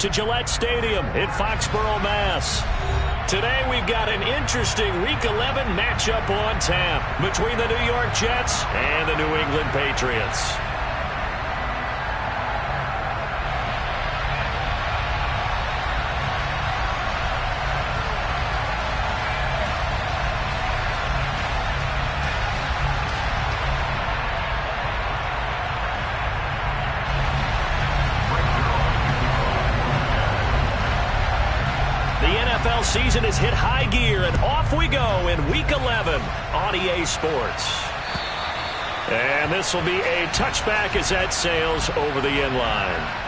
to Gillette Stadium in Foxborough, Mass. Today we've got an interesting Week 11 matchup on tap between the New York Jets and the New England Patriots. Season has hit high gear, and off we go in Week 11 on EA Sports. And this will be a touchback as that sails over the end line.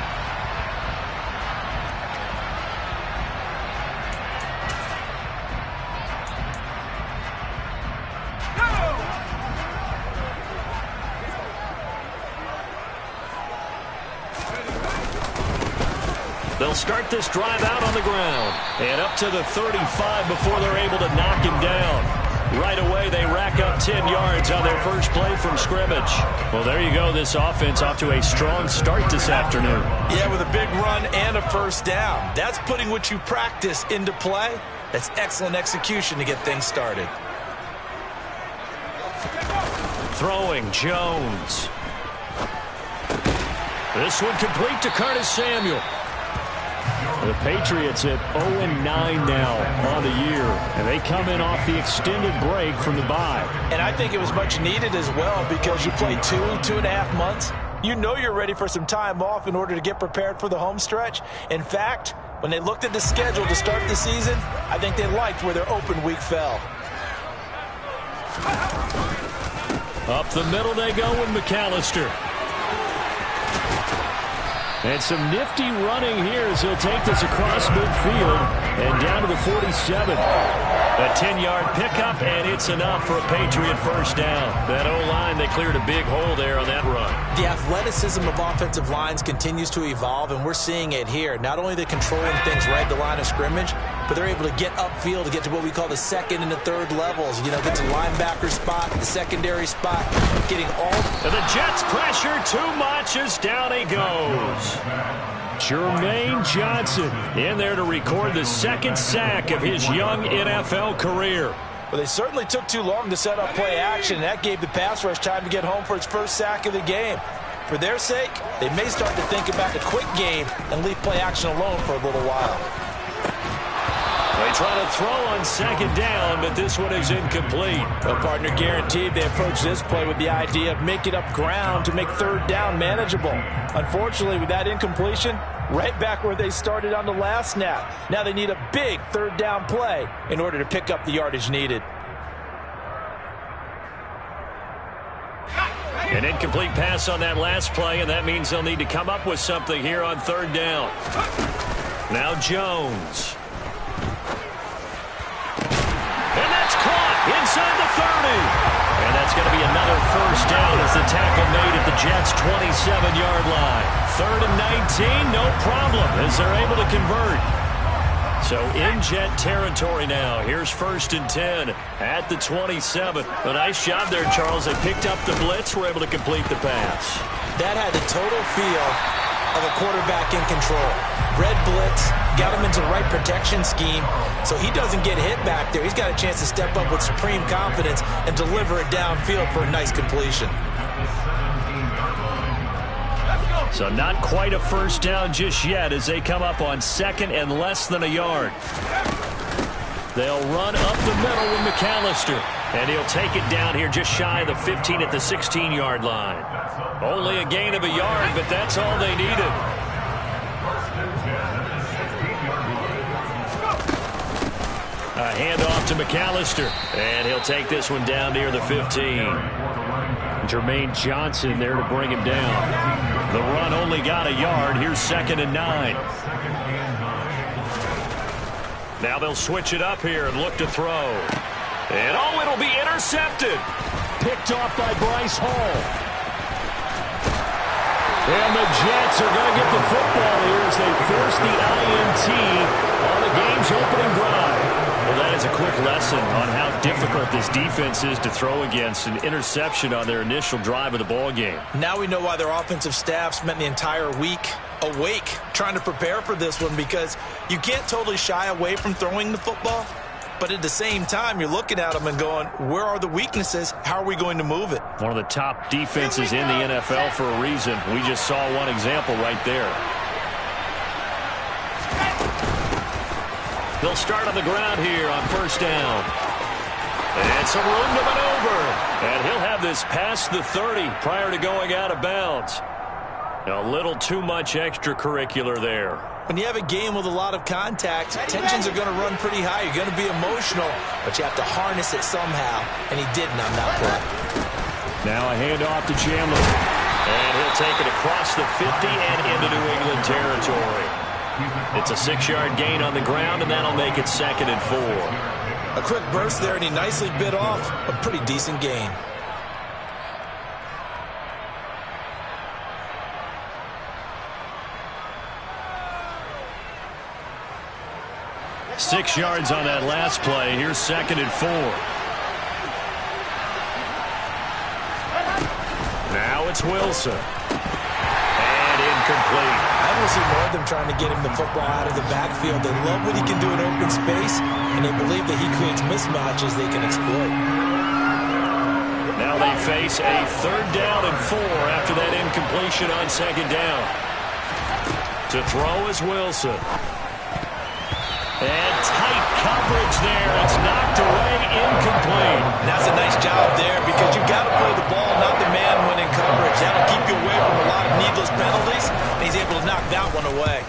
They'll start this drive out on the ground and up to the 35 before they're able to knock him down. Right away, they rack up 10 yards on their first play from scrimmage. Well, there you go. This offense off to a strong start this afternoon. Yeah, with a big run and a first down. That's putting what you practice into play. That's excellent execution to get things started. Throwing Jones. This one complete to Curtis Samuel. The Patriots at 0-9 now on the year, and they come in off the extended break from the bye. And I think it was much needed as well because you play 2.5 months. You know you're ready for some time off in order to get prepared for the home stretch. In fact, when they looked at the schedule to start the season, I think they liked where their open week fell. Up the middle they go with McAllister. And some nifty running here as he'll take this across midfield and down to the 47. A 10-yard pickup, and it's enough for a Patriot first down. That O-line, they cleared a big hole there on that run. The athleticism of offensive lines continues to evolve, and we're seeing it here. Not only are they controlling things right at the line of scrimmage, but they're able to get upfield to get to what we call the second and the third levels. You know, get to the linebacker spot, the secondary spot, getting all. And the Jets pressure too much as down he goes. Jermaine Johnson in there to record the second sack of his young NFL career. Well, they certainly took too long to set up play action. That gave the pass rush time to get home for its first sack of the game. For their sake, they may start to think about a quick game and leave play action alone for a little while. They try to throw on second down, but this one is incomplete. A partner guaranteed they approach this play with the idea of making up ground to make third down manageable. Unfortunately, with that incompletion, right back where they started on the last snap. Now they need a big third down play in order to pick up the yardage needed. An incomplete pass on that last play, and that means they'll need to come up with something here on third down. Now Jones. And that's caught inside the 30. And that's going to be another first down as the tackle made at the Jets' 27-yard line. 3rd and 19, no problem as they're able to convert. So in Jet territory now. Here's 1st and 10 at the 27. A nice job there, Charles. They picked up the blitz, were able to complete the pass. That had the total feel of a quarterback in control. Red blitz, got him into the right protection scheme, so he doesn't get hit back there. He's got a chance to step up with supreme confidence and deliver it downfield for a nice completion. So not quite a first down just yet as they come up on 2nd and less than a yard. They'll run up the middle with McAllister, and he'll take it down here just shy of the 15 at the 16-yard line. Only a gain of a yard, but that's all they needed. A handoff to McAllister, and he'll take this one down near the 15. Jermaine Johnson there to bring him down. The run only got a yard. Here's 2nd and 9. Now they'll switch it up here and look to throw. And oh, it'll be intercepted. Picked off by Bryce Hall. And the Jets are going to get the football here as they force the INT on the game's opening drive. Well, that is a quick lesson on how difficult this defense is to throw against. An interception on their initial drive of the ball game. Now we know why their offensive staff spent the entire week awake trying to prepare for this one, because you can't totally shy away from throwing the football, but at the same time you're looking at them and going, where are the weaknesses? How are we going to move it? One of the top defenses in the NFL for a reason. We just saw one example right there. They'll start on the ground here on first down. And some room to maneuver. And he'll have this past the 30 prior to going out of bounds. A little too much extracurricular there. When you have a game with a lot of contact, tensions are going to run pretty high. You're going to be emotional, but you have to harness it somehow. And he didn't on that play. Now a handoff to Chandler. And he'll take it across the 50 and into New England territory. It's a 6-yard gain on the ground, and that'll make it 2nd and 4. A quick burst there, and he nicely bit off a pretty decent gain. Six yards on that last play. Here's 2nd and 4. Now it's Wilson. And incomplete. I don't see more of them trying to get him the football out of the backfield. They love what he can do in open space, and they believe that he creates mismatches they can exploit. Now they face a 3rd down and 4 after that incompletion on 2nd down. To throw is Wilson. And tight coverage there. It's knocked away, incomplete. And that's a nice job there, because you've got to play the ball, not the man when in coverage. That'll keep you away from a lot of needless penalties, and he's able to knock that one away.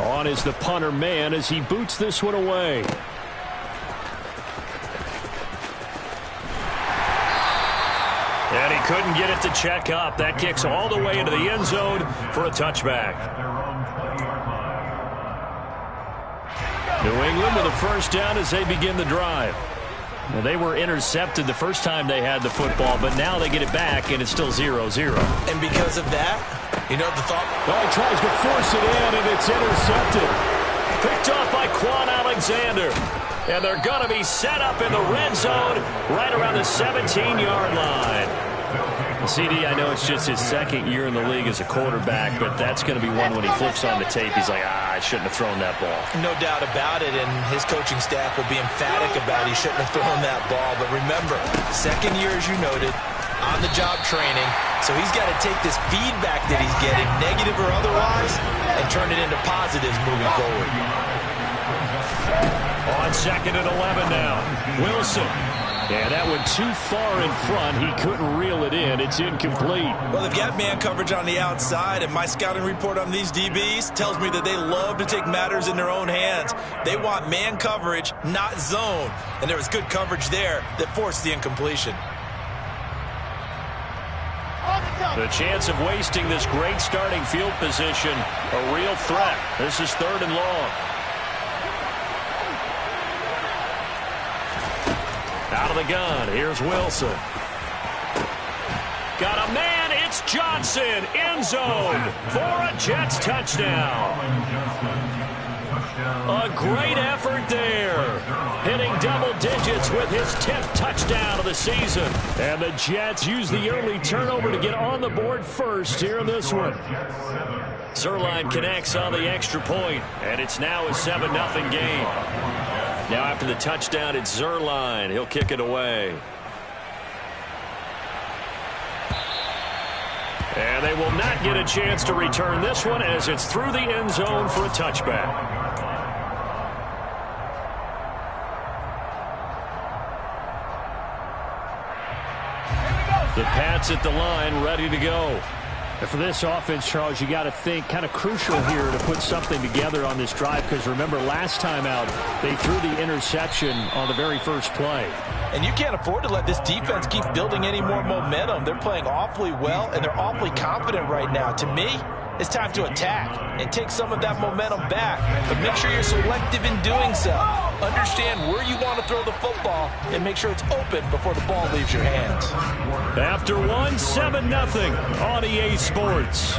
On is the punter man as he boots this one away. And he couldn't get it to check up. That kicks all the way into the end zone for a touchback. New England with a first down as they begin the drive. Well, they were intercepted the first time they had the football, but now they get it back, and it's still 0-0. And because of that, you know the thought? Oh, he tries to force it in, and it's intercepted. Picked off by Quan Alexander. And they're going to be set up in the red zone right around the 17-yard line. CD, I know it's just his 2nd year in the league as a quarterback, but that's going to be one when he flips on the tape. He's like, I shouldn't have thrown that ball. No doubt about it, and his coaching staff will be emphatic about he shouldn't have thrown that ball. But remember, 2nd year, as you noted, on-the-job training, so he's got to take this feedback that he's getting, negative or otherwise, and turn it into positives moving forward. On 2nd and 11 now, Wilson. Yeah, that went too far in front. He couldn't reel it in. It's incomplete. Well, they've got man coverage on the outside, and my scouting report on these DBs tells me that they love to take matters in their own hands. They want man coverage, not zone. And there was good coverage there that forced the incompletion. The chance of wasting this great starting field position, a real threat. This is 3rd and long. Out of the gun, here's Wilson. Got a man, it's Johnson, end zone for a Jets touchdown. A great effort there. Hitting double digits with his 10th touchdown of the season. And the Jets use the early turnover to get on the board first here in this one. Zerline connects on the extra point, and it's now a 7-0 game. Now after the touchdown, it's Zerline. He'll kick it away. And they will not get a chance to return this one as it's through the end zone for a touchback. The Pats at the line, ready to go. And for this offense, Charles, you got to think kind of crucial here to put something together on this drive, because remember last time out they threw the interception on the very first play. And you can't afford to let this defense keep building any more momentum. They're playing awfully well, and they're awfully confident right now. To me, it's time to attack and take some of that momentum back. But make sure you're selective in doing so. Understand where you want to throw the football and make sure it's open before the ball leaves your hands. After one, 7-0 on EA Sports.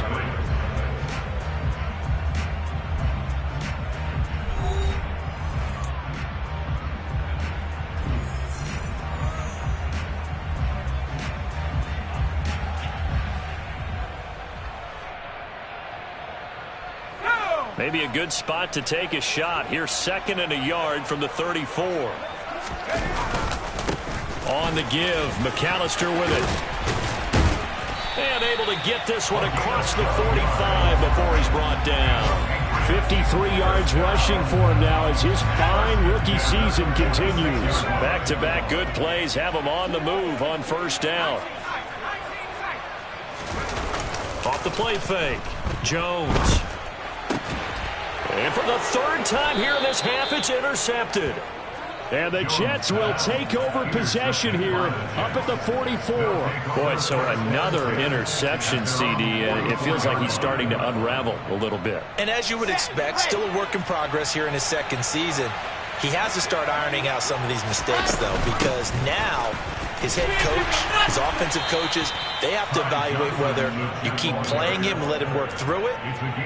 Maybe a good spot to take a shot. Here's 2nd and a yard from the 34. On the give, McAllister with it. And able to get this one across the 45 before he's brought down. 53 yards rushing for him now as his fine rookie season continues. Back-to-back good plays have him on the move on 1st down. Off the play fake, Jones. And for the 3rd time here in this half, it's intercepted. And the Jets will take over possession here up at the 44. Boy, so another interception, CD, and it feels like he's starting to unravel a little bit. And as you would expect, still a work in progress here in his 2nd season. He has to start ironing out some of these mistakes, though, because now his head coach, his offensive coaches, they have to evaluate whether you keep playing him and let him work through it,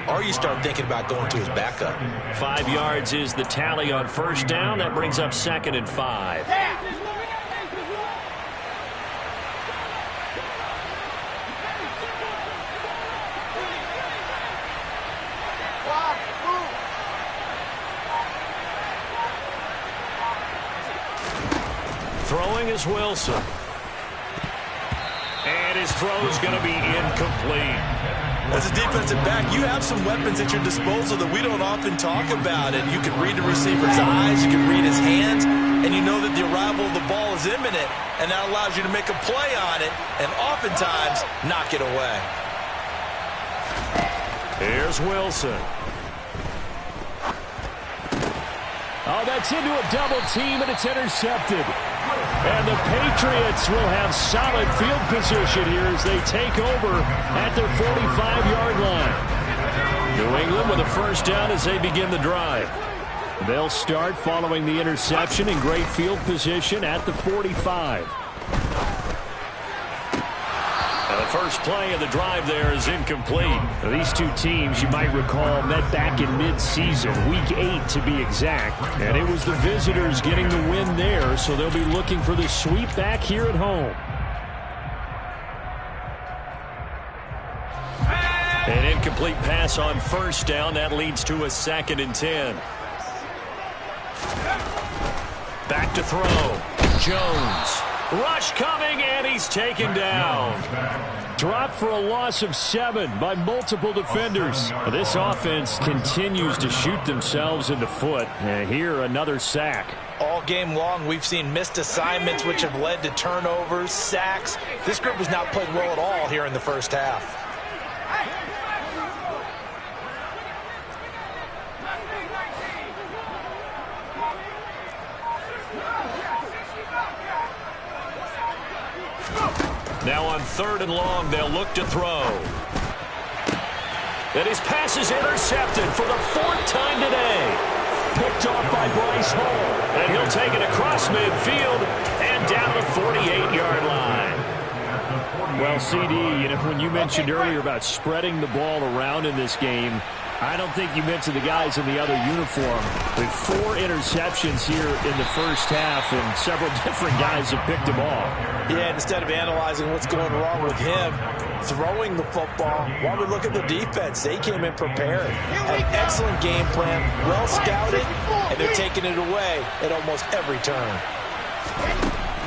or you start thinking about going to his backup. 5 yards is the tally on 1st down. That brings up 2nd and 5. Throwing is Wilson. And his throw is going to be incomplete. As a defensive back, you have some weapons at your disposal that we don't often talk about. And you can read the receiver's eyes, you can read his hands, and you know that the arrival of the ball is imminent. And that allows you to make a play on it and oftentimes knock it away. Here's Wilson. Oh, that's into a double team, and it's intercepted. And the Patriots will have solid field position here as they take over at their 45-yard line. New England with a 1st down as they begin the drive. They'll start following the interception in great field position at the 45. The first play of the drive there is incomplete. Now, these two teams, you might recall, met back in mid-season, Week 8 to be exact. And it was the visitors getting the win there, so they'll be looking for the sweep back here at home. An incomplete pass on 1st down. That leads to a 2nd and 10. Back to throw. Jones. Rush coming, and he's taken down. Dropped for a loss of 7 by multiple defenders. This offense continues to shoot themselves in the foot. And here, another sack. All game long, we've seen missed assignments which have led to turnovers, sacks. This group has not played well at all here in the 1st half. Now on 3rd and long, they'll look to throw. And his pass is intercepted for the 4th time today. Picked off by Bryce Hall. And he'll take it across midfield and down the 48-yard line. Well, CD, when you mentioned earlier about spreading the ball around in this game, I don't think you mentioned the guys in the other uniform. With 4 interceptions here in the 1st half, and several different guys have picked them off. Yeah, instead of analyzing what's going wrong with him, throwing the football, while we look at the defense, they came in prepared. An excellent game plan, well scouted, and they're taking it away at almost every turn.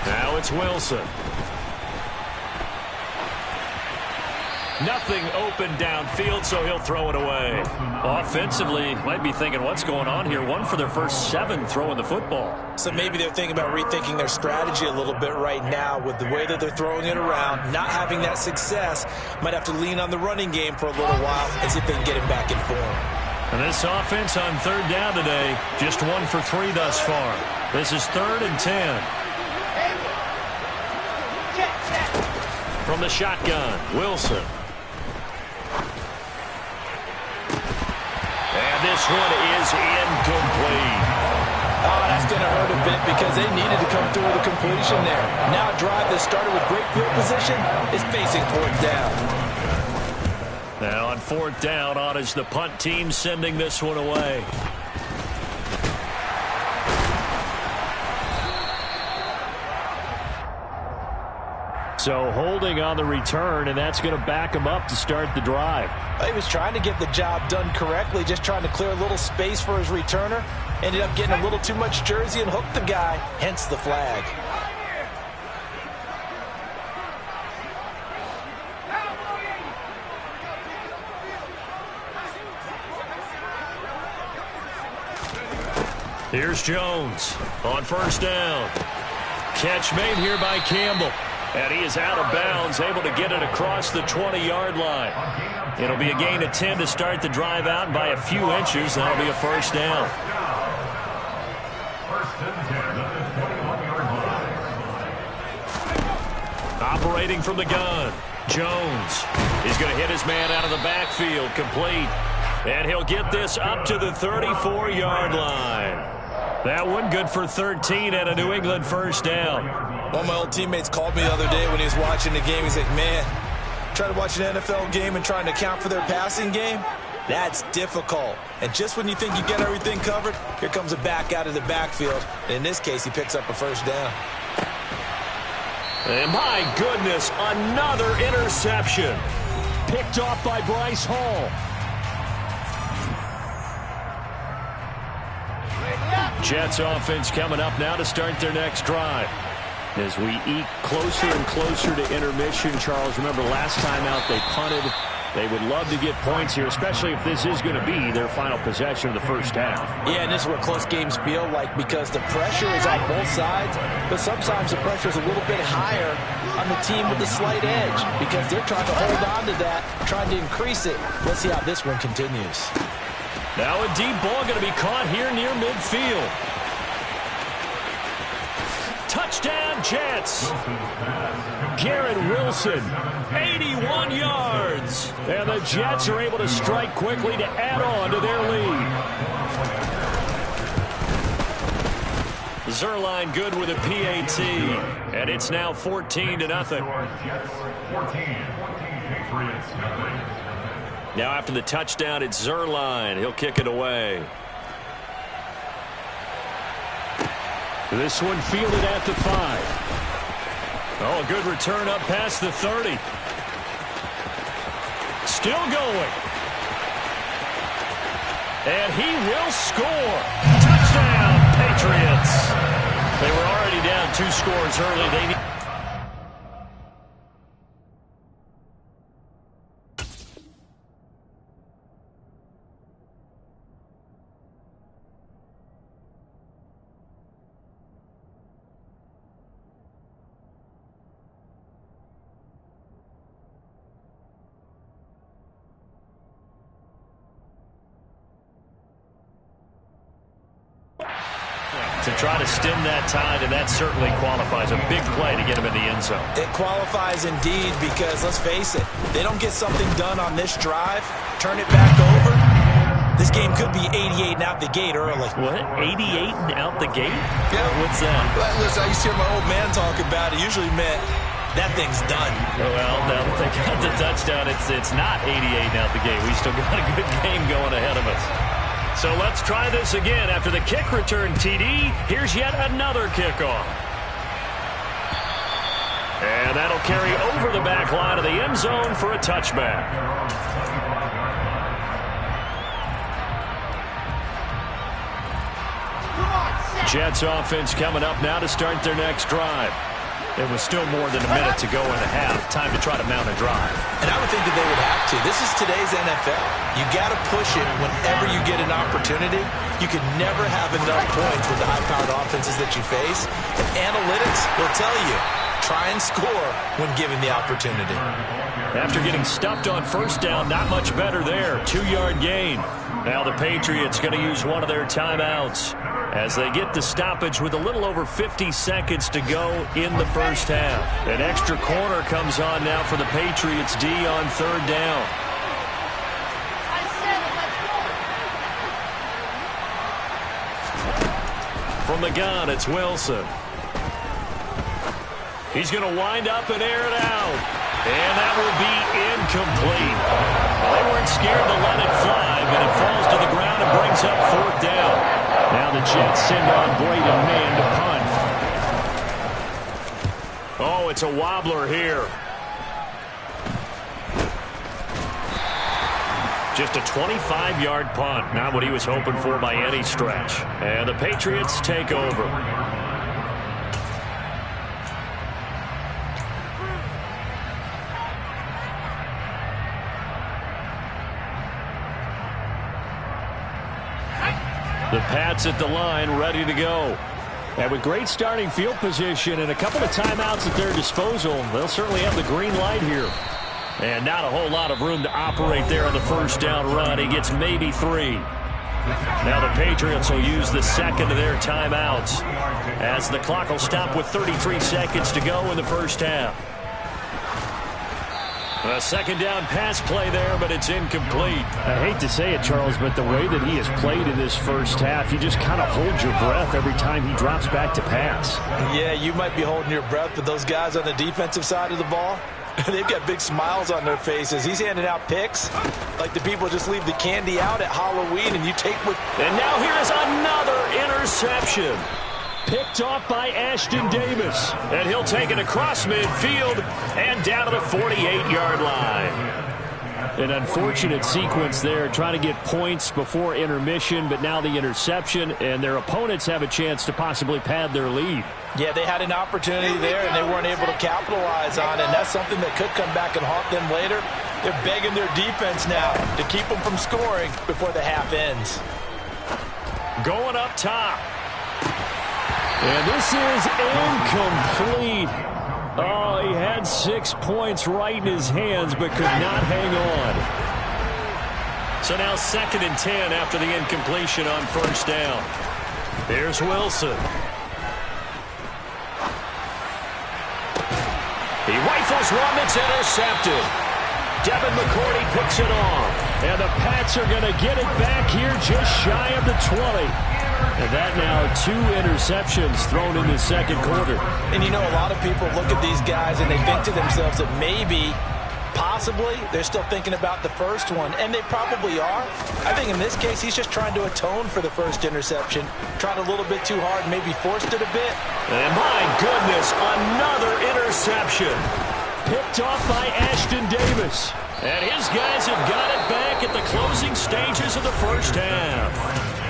Now it's Wilson. Nothing open downfield, so he'll throw it away. Offensively, might be thinking, what's going on here? 1 for their first 7 throwing the football. So maybe they're thinking about rethinking their strategy a little bit right now with the way that they're throwing it around, not having that success. Might have to lean on the running game for a little while and see if they can get him back in form. And this offense on 3rd down today, just 1 for 3 thus far. This is 3rd and 10. From the shotgun, Wilson. And this one is incomplete. Oh, that's going to hurt a bit because they needed to come through with a completion there. Now a drive that started with great field position is facing 4th down. Now on 4th down, on is the punt team sending this one away. So holding on the return, and that's going to back him up to start the drive. He was trying to get the job done correctly, just trying to clear a little space for his returner. Ended up getting a little too much jersey and hooked the guy, hence the flag. Here's Jones on first down. Catch made here by Campbell. And he is out of bounds, able to get it across the 20-yard line. It'll be a gain of 10 to start the drive out by a few inches. That'll be a first down. Operating from the gun, Jones. He's going to hit his man out of the backfield, complete. And he'll get this up to the 34-yard line. That one good for 13 and a New England first down. One of my old teammates called me the other day when he was watching the game. He's like, man, trying to watch an NFL game and trying to account for their passing game, that's difficult. And just when you think you get everything covered, here comes a back out of the backfield. And in this case, he picks up a first down. And my goodness, another interception. Picked off by Bryce Hall. Jets offense coming up now to start their next drive. As we eke closer and closer to intermission, Charles, remember last time out they punted. They would love to get points here, especially if this is going to be their final possession of the first half. Yeah, and this is what close games feel like because the pressure is on both sides, but sometimes the pressure is a little bit higher on the team with the slight edge because they're trying to hold on to that, trying to increase it. Let's see how this one continues. Now a deep ball going to be caught here near midfield. Touchdown, Jets. Garrett Wilson, 81 yards. And the Jets are able to strike quickly to add on to their lead. Zerline good with a PAT. And it's now 14-0. Now after the touchdown, it's Zerline. He'll kick it away. This one fielded at the 5. Oh, a good return up past the 30. Still going. And he will score. Touchdown, Patriots. They were already down 2 scores early. They need to try to stem that tide, and that certainly qualifies. A big play to get him in the end zone. It qualifies indeed because, let's face it, they don't get something done on this drive, turn it back over, this game could be 88 and out the gate early. What? 88 and out the gate? Yeah. What's that? Well, listen, I used to hear my old man talk about it. Usually meant that thing's done. Well, now that they got the touchdown, it's not 88 and out the gate. We still got a good game going ahead of us. So let's try this again. After the kick return TD, here's yet another kickoff. And that'll carry over the back line of the end zone for a touchback. Jets offense coming up now to start their next drive. It was still more than a minute to go in the half. Time to try to mount a drive. And I would think that they would have to. This is today's NFL. You got to push it whenever you get an opportunity. You can never have enough points with the high-powered offenses that you face. And analytics will tell you, try and score when given the opportunity. After getting stuffed on first down, not much better there. 2-yard gain. Now the Patriots going to use one of their timeouts as they get the stoppage with a little over 50 seconds to go in the first half. An extra corner comes on now for the Patriots D on third down. From the gun, it's Wilson. He's going to wind up and air it out. And that will be incomplete. They weren't scared to let it fly, but it falls to the ground and brings up fourth down. Now the Jets send on Boyd and man to punt. Oh, it's a wobbler here. Just a 25-yard punt. Not what he was hoping for by any stretch. And the Patriots take over. The Pats at the line, ready to go. And with great starting field position and a couple of timeouts at their disposal, they'll certainly have the green light here. And not a whole lot of room to operate there on the first down run. He gets maybe 3. Now the Patriots will use the second of their timeouts as the clock will stop with 33 seconds to go in the first half. A second down pass play there, but it's incomplete. I hate to say it, Charles, but the way that he has played in this first half, you just kind of hold your breath every time he drops back to pass. Yeah, you might be holding your breath, but those guys on the defensive side of the ball, they've got big smiles on their faces. He's handing out picks like the people just leave the candy out at Halloween and you take with. And now here is another interception. Picked off by Ashton Davis. And he'll take it across midfield and down to the 48-yard line. An unfortunate sequence there, trying to get points before intermission, but now the interception, and their opponents have a chance to possibly pad their lead. Yeah, they had an opportunity there, and they weren't able to capitalize on it, and that's something that could come back and haunt them later. They're begging their defense now to keep them from scoring before the half ends. Going up top. And this is incomplete. Oh, he had 6 points right in his hands, but could not hang on. So now 2nd and 10 after the incompletion on first down. Here's Wilson. He rifles one that's intercepted. Devin McCourty picks it off. And the Pats are going to get it back here just shy of the 20. And that now 2 interceptions thrown in the second quarter. And you know, a lot of people look at these guys and they think to themselves that maybe, possibly, they're still thinking about the first one. And they probably are. I think in this case, he's just trying to atone for the first interception. Tried a little bit too hard, maybe forced it a bit. And my goodness, another interception. Picked off by Ashton Davis. And his guys have got it back at the closing stages of the first half.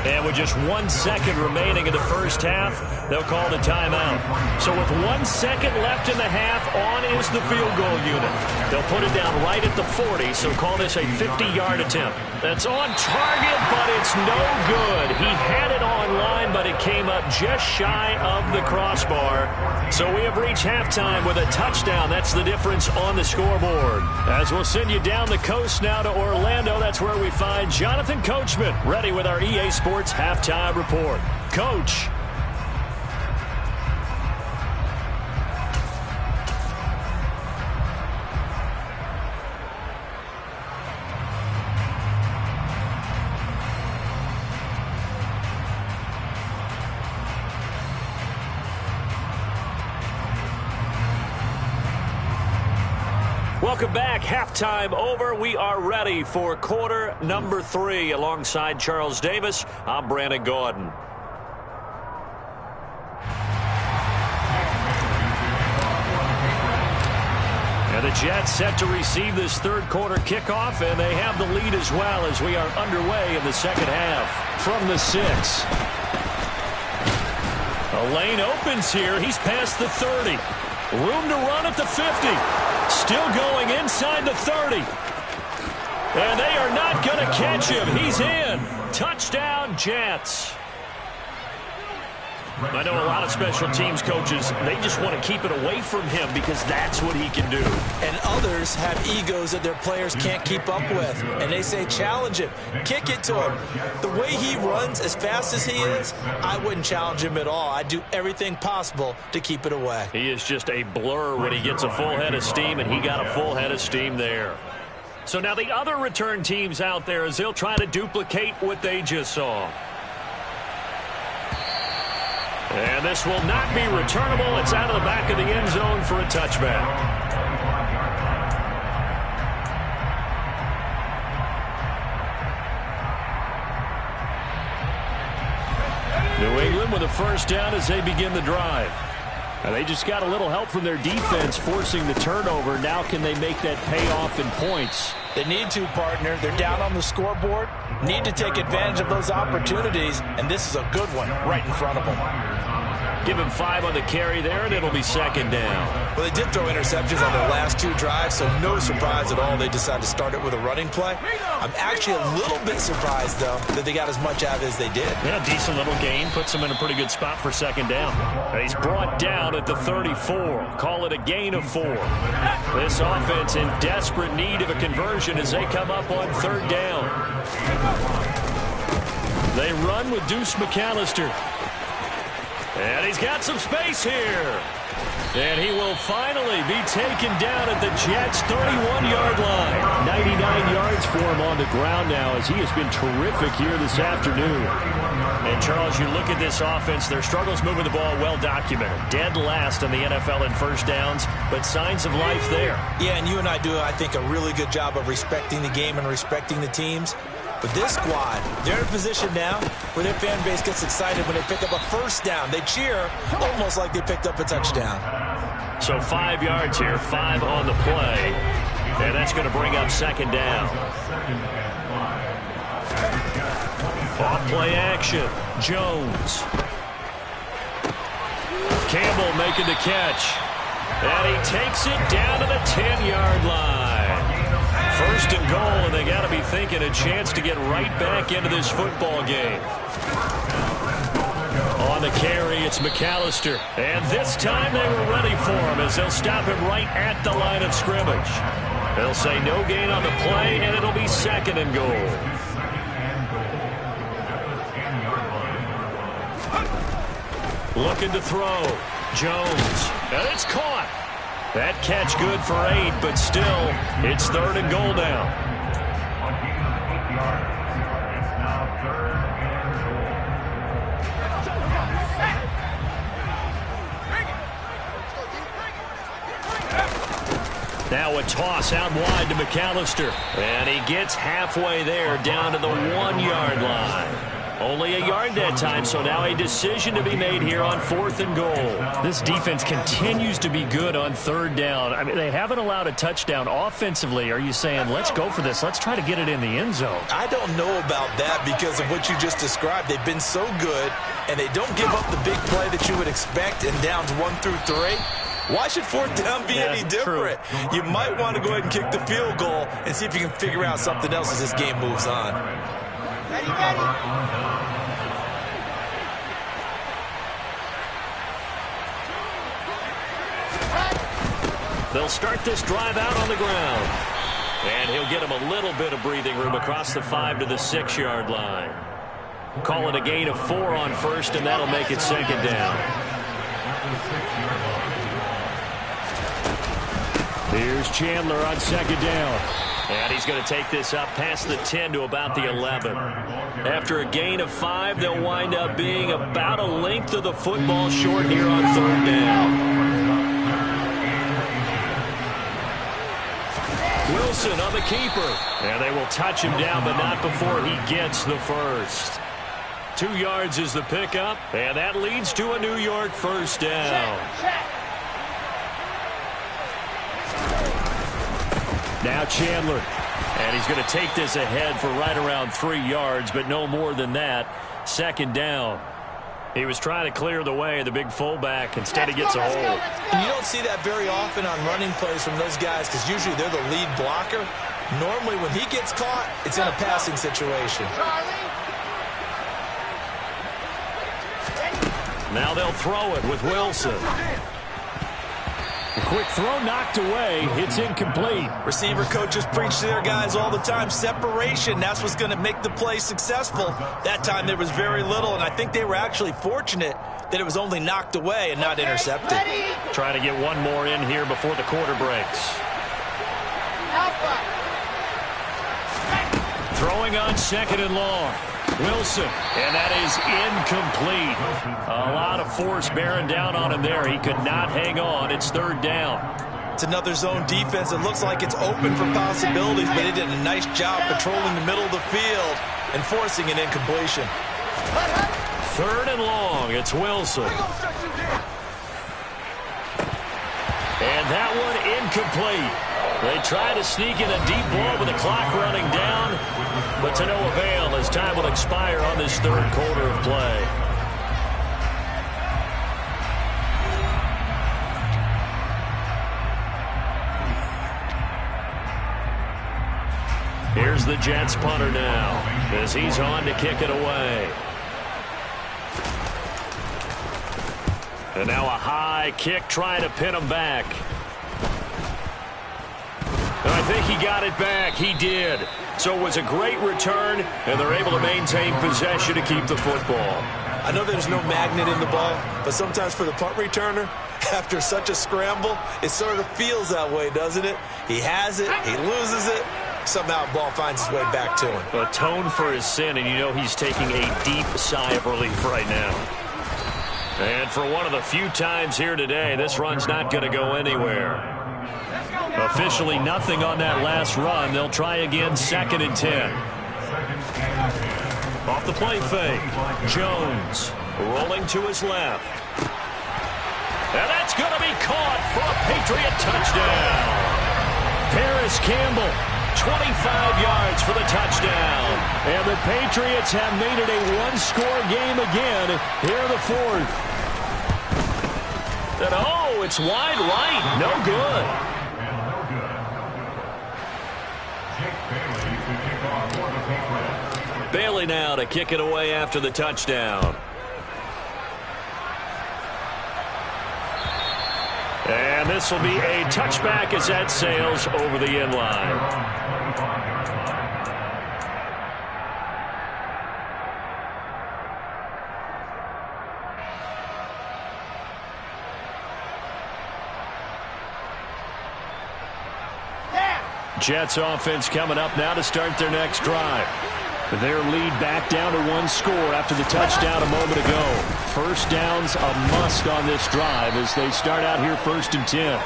And with just 1 second remaining in the first half, they'll call the timeout. So with 1 second left in the half, on is the field goal unit. They'll put it down right at the 40, so call this a 50-yard attempt. That's on target, but it's no good. He had it on line, but it came up just shy of the crossbar. So we have reached halftime with a touchdown. That's the difference on the scoreboard. As we'll send you down the coast now to Orlando, that's where we find Jonathan Coachman, ready with our EA Sports Halftime Report. Coach. Welcome back. Halftime over. We are ready for quarter number 3. Alongside Charles Davis, I'm Brandon Gordon. And the Jets set to receive this third quarter kickoff, and they have the lead as well as we are underway in the second half. From the 6. A lane opens here. He's past the 30. Room to run at the 50. Still going inside the 30. And they are not going to catch him. He's in. Touchdown, Jets. I know a lot of special teams coaches, they just want to keep it away from him because that's what he can do. And others have egos that their players can't keep up with. And they say, challenge him. Kick it to him. The way he runs as fast as he is, I wouldn't challenge him at all. I'd do everything possible to keep it away. He is just a blur when he gets a full head of steam, and he got a full head of steam there. So now the other return teams out there as they'll try to duplicate what they just saw. And this will not be returnable. It's out of the back of the end zone for a touchback. New England with a first down as they begin the drive. And they just got a little help from their defense forcing the turnover. Now can they make that pay off in points? They need to, partner. They're down on the scoreboard. Need to take advantage of those opportunities, and this is a good one right in front of them. Give him 5 on the carry there, and it'll be second down. Well, they did throw interceptions on their last 2 drives, so no surprise at all they decided to start it with a running play. I'm actually a little bit surprised, though, that they got as much out of it as they did. Yeah, decent little gain. Puts them in a pretty good spot for second down. And he's brought down at the 34. Call it a gain of 4. This offense in desperate need of a conversion as they come up on third down. They run with Deuce McAllister. And he's got some space here. And he will finally be taken down at the Jets' 31-yard line. 99 yards for him on the ground now as he has been terrific here this afternoon. And, Charles, you look at this offense, their struggles moving the ball well documented. Dead last in the NFL in first downs, but signs of life there. Yeah, and you and I do, I think, a really good job of respecting the game and respecting the teams. But this squad, they're in a position now where their fan base gets excited when they pick up a first down. They cheer almost like they picked up a touchdown. So 5 yards here, 5 on the play. And that's going to bring up second down. Off play action. Jones. Campbell making the catch. And he takes it down to the 10-yard line. First and goal, and they got to be thinking a chance to get right back into this football game. On the carry, it's McAllister. And this time they were ready for him as they'll stop him right at the line of scrimmage. They'll say no gain on the play, and it'll be second and goal. Looking to throw. Jones. And it's caught. That catch good for 8, but still, it's third and goal now. Now a toss out wide to McAllister. And he gets halfway there down to the 1-yard line. Only a yard that time, so now a decision to be made here on fourth and goal. This defense continues to be good on third down. I mean, they haven't allowed a touchdown offensively. Are you saying, let's go for this? Let's try to get it in the end zone. I don't know about that because of what you just described. They've been so good, and they don't give up the big play that you would expect in downs 1 through 3. Why should fourth down be any different? True. You might want to go ahead and kick the field goal and see if you can figure out something else as this game moves on. They'll start this drive out on the ground. And he'll get him a little bit of breathing room across the 5 to the 6-yard line. Call it a gain of 4 on first, and that'll make it second down. Here's Chandler on second down. And he's going to take this up past the 10 to about the 11. After a gain of 5, they'll wind up being about a length of the football short here on third down. Wilson on the keeper. And they will touch him down, but not before he gets the first. 2 yards is the pickup, and that leads to a New York first down. Now Chandler. And he's going to take this ahead for right around 3 yards, but no more than that. Second down. He was trying to clear the way, the big fullback. Instead, he gets a hole. And you don't see that very often on running plays from those guys because usually they're the lead blocker. Normally, when he gets caught, it's in a passing situation. Now they'll throw it with Wilson. A quick throw knocked away. It's incomplete. Receiver coaches preach to their guys all the time. Separation, that's what's going to make the play successful. That time there was very little, and I think they were actually fortunate that it was only knocked away and not intercepted. Trying to get one more in here before the quarter breaks. Throwing on second and long. Wilson, and that is incomplete. A lot of force bearing down on him there. He could not hang on. It's third down. It's another zone defense. It looks like it's open for possibilities, but they did a nice job patrolling the middle of the field and forcing an incompletion. Third and long. It's Wilson. And that one incomplete. They try to sneak in a deep ball with the clock running down, but to no avail as time will expire on this third quarter of play. Here's the Jets punter now as he's on to kick it away. And now a high kick trying to pin him back. And I think he got it back. He did. So it was a great return, and they're able to maintain possession to keep the football. I know there's no magnet in the ball, but sometimes for the punt returner, after such a scramble, it sort of feels that way, doesn't it? He has it, he loses it, somehow the ball finds its way back to him. Atone for his sin, and you know he's taking a deep sigh of relief right now. And for one of the few times here today, this run's not going to go anywhere. Officially nothing on that last run. They'll try again, 2nd and 10. Off the play fake. Jones rolling to his left. And that's going to be caught for a Patriot touchdown. Paris Campbell, 25 yards for the touchdown. And the Patriots have made it a one-score game again here in the fourth. And oh, it's wide right. No good. Bailey now to kick it away after the touchdown. And this will be a touchback as that sails over the end line. Jets offense coming up now to start their next drive. Their lead back down to one score after the touchdown a moment ago. First down's a must on this drive as they start out here 1st and 10.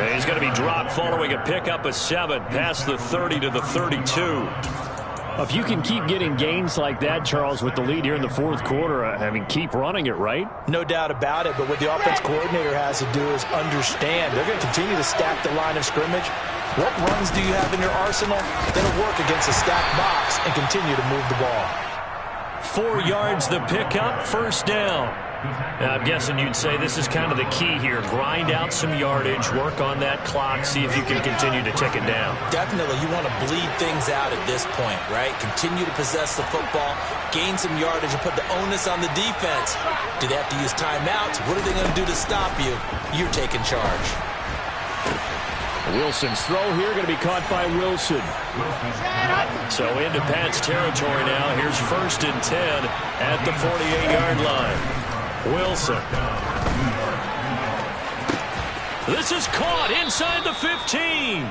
And he's going to be dropped following a pickup of 7 past the 30 to the 32. If you can keep getting gains like that, Charles, with the lead here in the fourth quarter, I mean, keep running it, right? No doubt about it, but what the offense coordinator has to do is understand. They're going to continue to stack the line of scrimmage. What runs do you have in your arsenal that'll work against a stacked box and continue to move the ball? 4 yards the pickup, 1st down. Now, I'm guessing you'd say this is kind of the key here. Grind out some yardage, work on that clock, see if you can continue to tick it down. Definitely, you want to bleed things out at this point, right? Continue to possess the football, gain some yardage, and put the onus on the defense. Do they have to use timeouts? What are they going to do to stop you? You're taking charge. Wilson's throw here going to be caught by Wilson. So into Pat's territory now. Here's 1st and 10 at the 48-yard line. Wilson. This is caught inside the 15.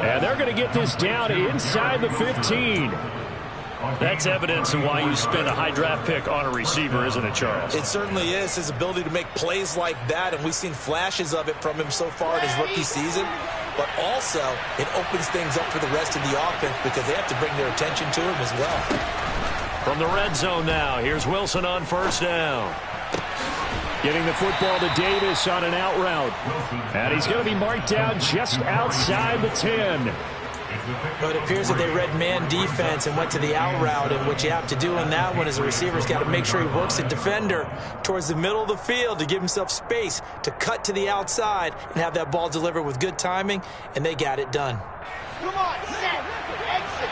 And they're going to get this down inside the 15. That's evidence of why you spend a high draft pick on a receiver, isn't it, Charles? It certainly is. His ability to make plays like that, and we've seen flashes of it from him so far in his rookie season. But also, it opens things up for the rest of the offense because they have to bring their attention to him as well. From the red zone now, here's Wilson on 1st down. Getting the football to Davis on an out route. And he's going to be marked down just outside the 10. But it appears that they read man defense and went to the out route, and what you have to do in that one is a receiver's got to make sure he works the defender towards the middle of the field to give himself space to cut to the outside and have that ball delivered with good timing, and they got it done. Come on, set, exit.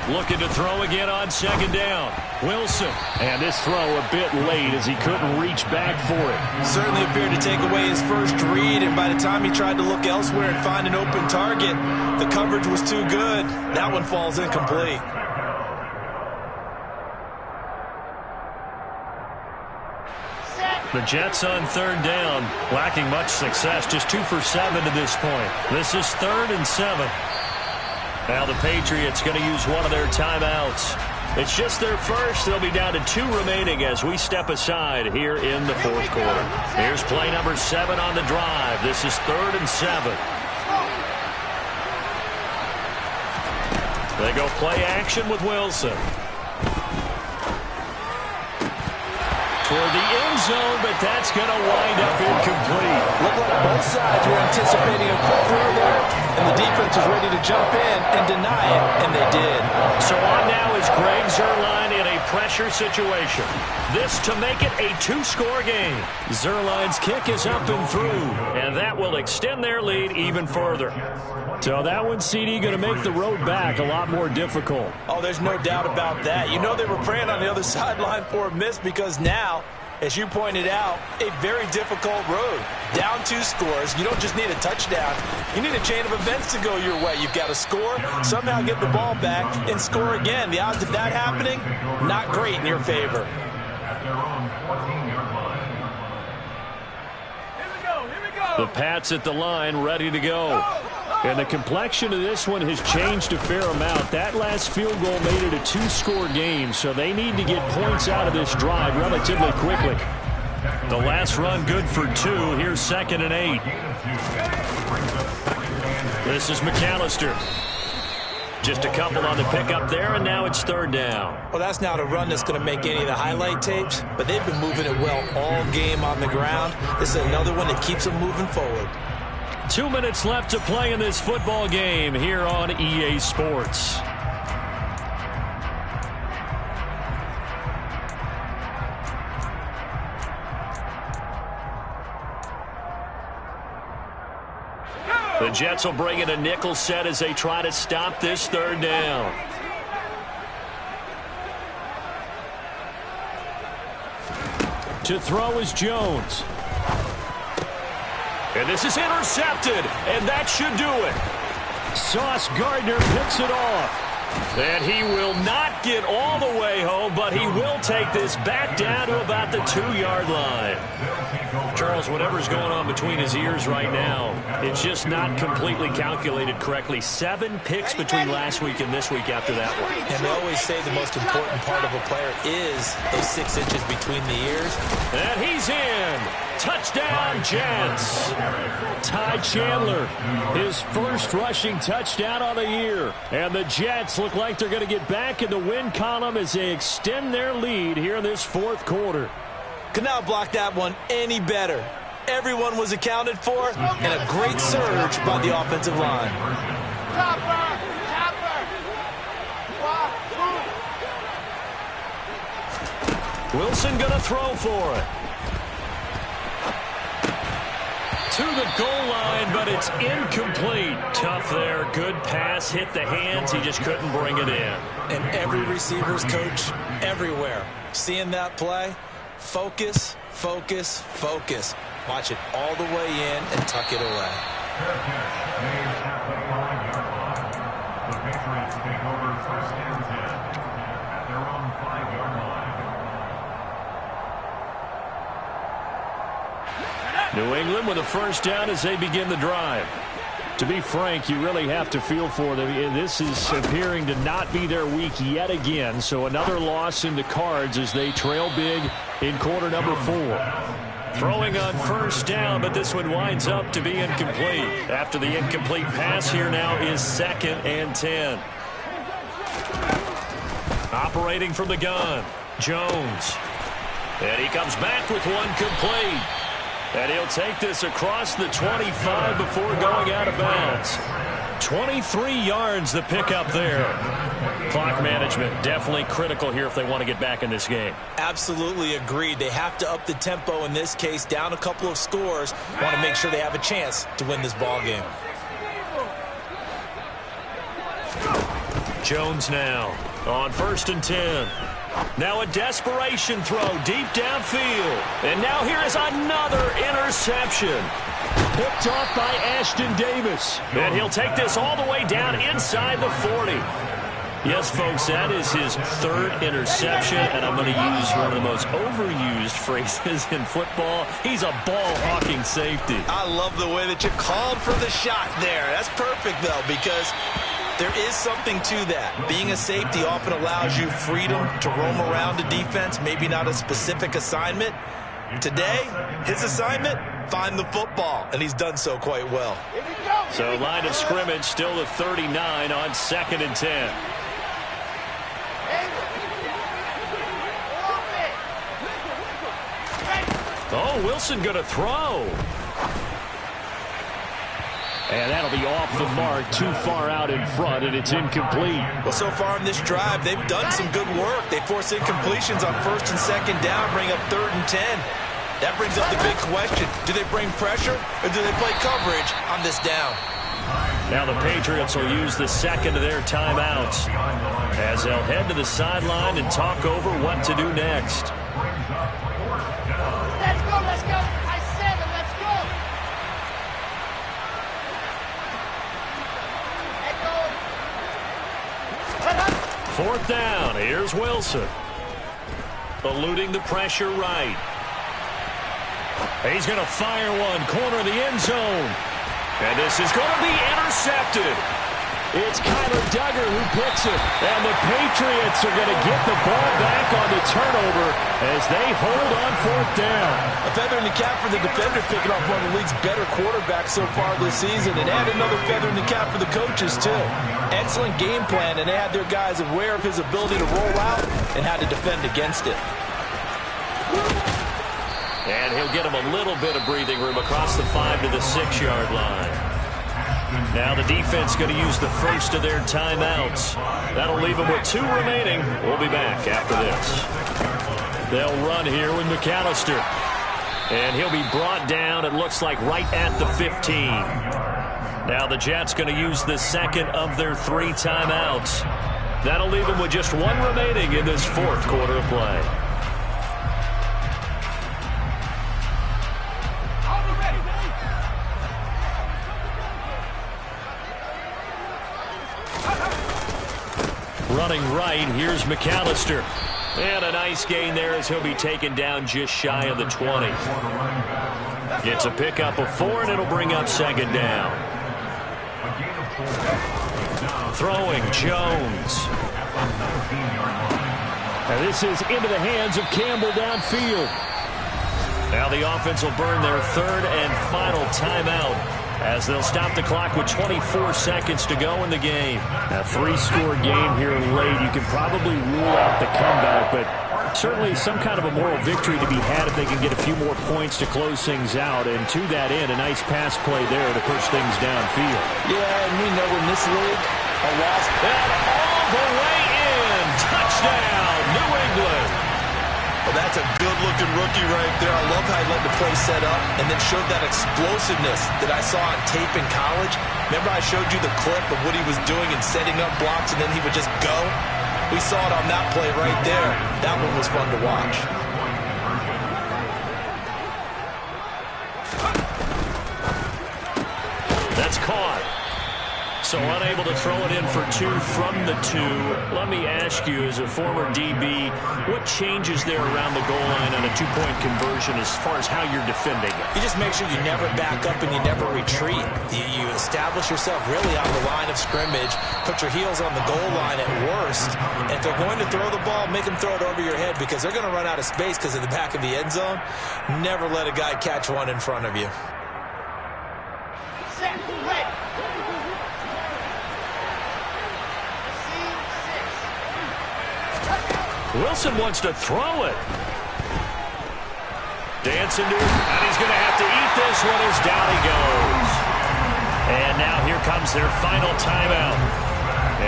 Looking to throw again on 2nd down. Wilson. And this throw a bit late as he couldn't reach back for it. Certainly appeared to take away his first read, and by the time he tried to look elsewhere and find an open target, the coverage was too good. That one falls incomplete. The Jets on 3rd down, lacking much success, just 2 for 7 to this point. This is 3rd and 7. Now the Patriots going to use one of their timeouts. It's just their first. They'll be down to 2 remaining as we step aside here in the 4th quarter. Here's play number 7 on the drive. This is 3rd and 7. They go play action with Wilson. toward the end zone, but that's going to wind up incomplete. Looked like both sides were anticipating a quick throw there, and the defense was ready to jump in and deny it, and they did. So on now is Greg Zuerlein in a pressure situation. This to make it a two-score game. Zuerlein's kick is up and through, and that will extend their lead even further. So that one, CD, going to make the road back a lot more difficult. Oh, there's no doubt about that. You know they were praying on the other sideline for a miss because now, as you pointed out, a very difficult road. Down 2 scores. You don't just need a touchdown. You need a chain of events to go your way. You've got to score, somehow get the ball back, and score again. The odds of that happening, not great in your favor. The Pats at the line, ready to go. And the complexion of this one has changed a fair amount. That last field goal made it a 2-score game, so they need to get points out of this drive relatively quickly. The last run good for 2. Here's 2nd and 8. This is McAllister. Just a couple on the pickup there, and now it's 3rd down. Well, that's not a run that's going to make any of the highlight tapes, but they've been moving it well all game on the ground. This is another one that keeps them moving forward. 2 minutes left to play in this football game here on EA Sports. The Jets will bring in a nickel set as they try to stop this 3rd down. To throw is Jones. And this is intercepted, and that should do it. Sauce Gardner picks it off. And he will not get all the way home, but he will take this back down to about the 2-yard line. Charles, whatever's going on between his ears right now, it's just not completely calculated correctly. 7 picks between last week and this week after that one. And they always say the most important part of a player is those 6 inches between the ears. And he's in. Touchdown, Jets. Ty Chandler, his first rushing touchdown on the year. And the Jets look like they're going to get back in the win column as they extend their lead here in this 4th quarter. Could not block that one any better. Everyone was accounted for, and a great surge by the offensive line. Wilson going to throw for it. To the goal line, but it's incomplete. Tough there. Good pass. Hit the hands. He just couldn't bring it in. And every receiver's coach everywhere. Seeing that play, focus, focus, focus. Watch it all the way in and tuck it away. The Patriots take over 1st and 10 at their own 5-yard line. New England with a 1st down as they begin the drive. To be frank, you really have to feel for them. This is appearing to not be their week yet again. So another loss in the cards as they trail big in quarter number 4. Throwing on 1st down, but this one winds up to be incomplete. After the incomplete pass, here now is 2nd and 10. Operating from the gun, Jones. And he comes back with one complete. And he'll take this across the 25 before going out of bounds. 23 yards the pickup there. Clock management definitely critical here if they want to get back in this game. Absolutely agreed. They have to up the tempo in this case, down a couple of scores. Want to make sure they have a chance to win this ball game. Jones now on 1st and 10. Now a desperation throw deep downfield. And now here is another interception. Picked off by Ashton Davis. And he'll take this all the way down inside the 40. Yes, folks, that is his 3rd interception, and I'm going to use one of the most overused phrases in football. He's a ball-hawking safety. I love the way that you called for the shot there. That's perfect, though, because there is something to that. Being a safety often allows you freedom to roam around the defense, maybe not a specific assignment. Today, his assignment, find the football, and he's done so quite well. So line of scrimmage still the 39 on 2nd and 10. Now Wilson going to throw. And that'll be off the mark, too far out in front, and it's incomplete. Well, so far in this drive, they've done some good work. They force incompletions on 1st and 2nd down, bring up 3rd and 10. That brings up the big question. Do they bring pressure, or do they play coverage on this down? Now the Patriots will use the second of their timeouts as they'll head to the sideline and talk over what to do next. Let's go, let's go. I said it, let's go. Let's go. 4th down. Here's Wilson. Eluding the pressure right. He's going to fire one. Corner of the end zone. And this is going to be intercepted. It's Kyler Duggar who picks it. And the Patriots are going to get the ball back on the turnover as they hold on 4th down. A feather in the cap for the defender, picking off one of the league's better quarterbacks so far this season. And add another feather in the cap for the coaches, too. Excellent game plan, and they had their guys aware of his ability to roll out and how to defend against it. And he'll get him a little bit of breathing room across the 5 to the 6-yard line. Now the defense going to use the first of their timeouts. That'll leave them with 2 remaining. We'll be back after this. They'll run here with McAllister. And he'll be brought down, it looks like, right at the 15. Now the Jets going to use the second of their 3 timeouts. That'll leave them with just 1 remaining in this 4th quarter of play. Running right, here's McAllister. And a nice gain there as he'll be taken down just shy of the 20. Gets a pickup of 4, and it'll bring up 2nd down. Throwing, Jones. And this is into the hands of Campbell downfield. Now the offense will burn their 3rd and final timeout as they'll stop the clock with 24 seconds to go in the game. A 3-score game here late. You can probably rule out the comeback, but certainly some kind of a moral victory to be had if they can get a few more points to close things out. And to that end, a nice pass play there to push things downfield. Yeah, and we know in this league, a loss. And all the way in. Touchdown, New England. Well, that's a good-looking rookie right there. I love how he let the play set up and then showed that explosiveness that I saw on tape in college. Remember I showed you the clip of what he was doing and setting up blocks, and then he would just go? We saw it on that play right there. That one was fun to watch. That's caught. So unable to throw it in for 2 from the 2. Let me ask you, as a former DB, what changes there around the goal line on a 2-point conversion as far as how you're defending it? You just make sure you never back up and you never retreat. You establish yourself really on the line of scrimmage, put your heels on the goal line at worst. And if they're going to throw the ball, make them throw it over your head because they're going to run out of space because of the back of the end zone. Never let a guy catch one in front of you. Set, ready. Wilson wants to throw it. Dancing to it, and he's going to have to eat this one as down he goes. And now here comes their final timeout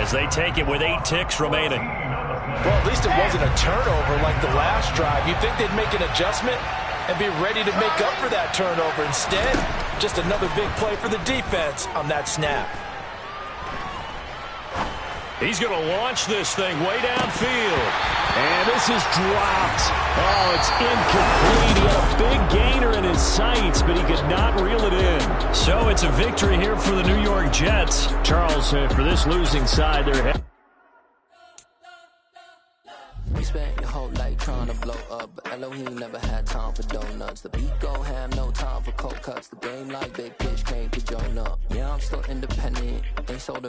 as they take it with 8 ticks remaining. Well, at least it wasn't a turnover like the last drive. You'd think they'd make an adjustment and be ready to make up for that turnover. Instead, just another big play for the defense on that snap. He's going to launch this thing way downfield. And this is dropped. Oh, it's incomplete. He had a big gainer in his sights, but he could not reel it in. So it's a victory here for the New York Jets. Charles, for this losing side, they're headed. We spent your whole life trying to blow up, but Elohim never had time for donuts. The beat go ham, no time for cold cuts. The game like big pitch came to join up. Yeah, I'm still independent. Ain't sold a